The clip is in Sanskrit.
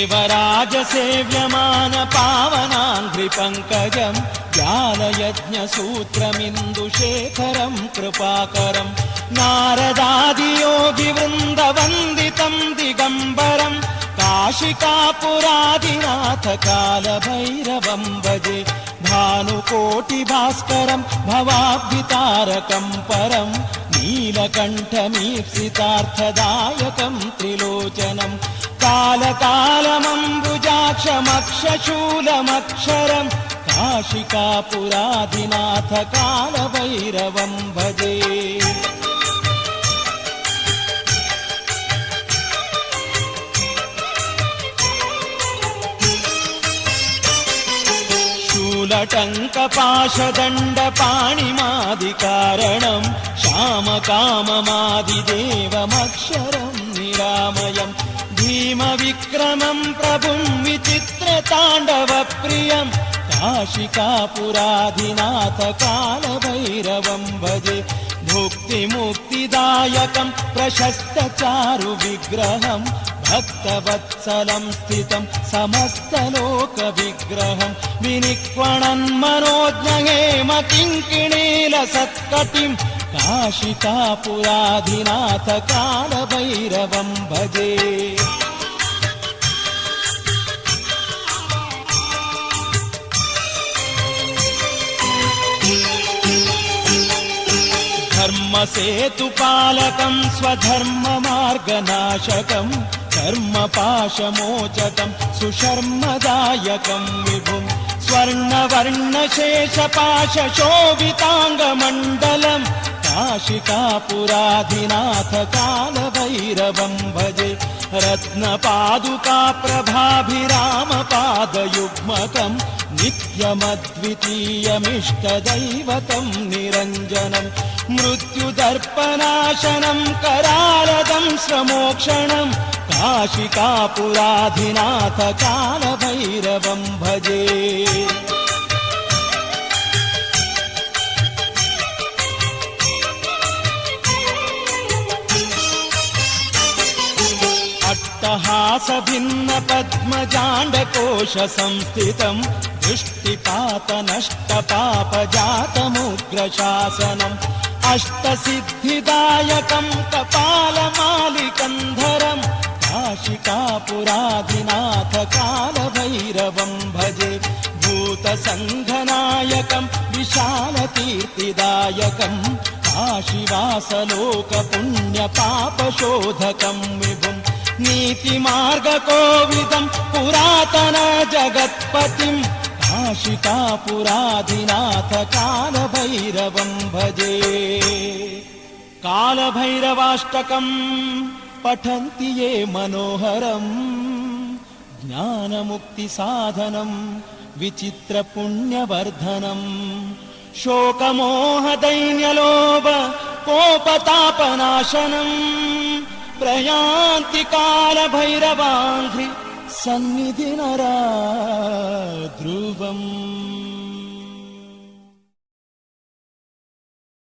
देवराजसेव्यमान पावनाङ्घ्रिपङ्कजम् ज्ञानयज्ञसूत्रमिन्दुशेखरम् कृपाकरम् नारदादियोगिवृन्दवन्दितम् दिगम्बरम् काशिकापुरादिनाथ कालभैरवम् भजे भानुकोटिभास्करम् भवाब्धितारकम् परम् नीलकण्ठमीप्सितार्थदायकम् त्रिलोचनम् कालकालमम्बुजाक्षमक्षशूलमक्षरम् काशिकापुराधिनाथ कालभैरवम् भजे शूलटङ्कपाशदण्डपाणिमादिकारणम् श्यामकाममादिदेवमक्षरम् निरामयम् भीमविक्रमम् प्रभुम् विचित्रताण्डवप्रियम् काशिकापुराधिनाथ कालभैरवम् भजे भुक्तिमुक्तिदायकम् प्रशस्तचारुविग्रहम् भक्तवत्सलम् स्थितम् समस्तलोकविग्रहम् विनिक्वणन्मनोज्ञहेम किङ्किणीलसत्कटिम् काशिकापुराधिनाथ कालभैरवम् भजे धर्मसेतुपालकम् स्वधर्ममार्गनाशकम् कर्मपाशमोचकम् सुशर्मदायकम् विभुम् स्वर्णवर्णशेषपाशशोभिताङ्गमण्डलम् काशिकापुराधिनाथ कालभैरवम् भजे रत्नपादुकाप्रभाभिरामपादयुग्मकम् नित्यमद्वितीयमिष्टदैवतम् निरञ्जनम् मृत्युदर्पनाशनम् करालदम् श्रमोक्षणम् काशिकापुराधिनाथ कालभैरवम् भजे अट्टहासभिन्नपद्मजाण्डकोश संस्थितम् दृष्टिपातनष्टपापजातमुग्रशासनम् अष्टसिद्धिदायकम् कपालमालिकन्धरम् काशिकापुराधिनाथ कालभैरवम् भजे भूतसङ्घनायकम् विशालकीर्तिदायकम् काशीवासलोकपुण्यपापशोधकम् विभुम् नीतिमार्गकोविदम् पुरातन जगत्पतिम् काशिकापुराधिनाथ कालभैरवम् भजे कालभैरवाष्टकम् पठन्ति ये मनोहरम् ज्ञानमुक्तिसाधनम् विचित्रपुण्यवर्धनम् शोकमोहदैन्यलोभ कोपतापनाशनम् प्रयान्ति कालभैरवाङ्घ्रि सन्निधि नरा ध्रुवम्।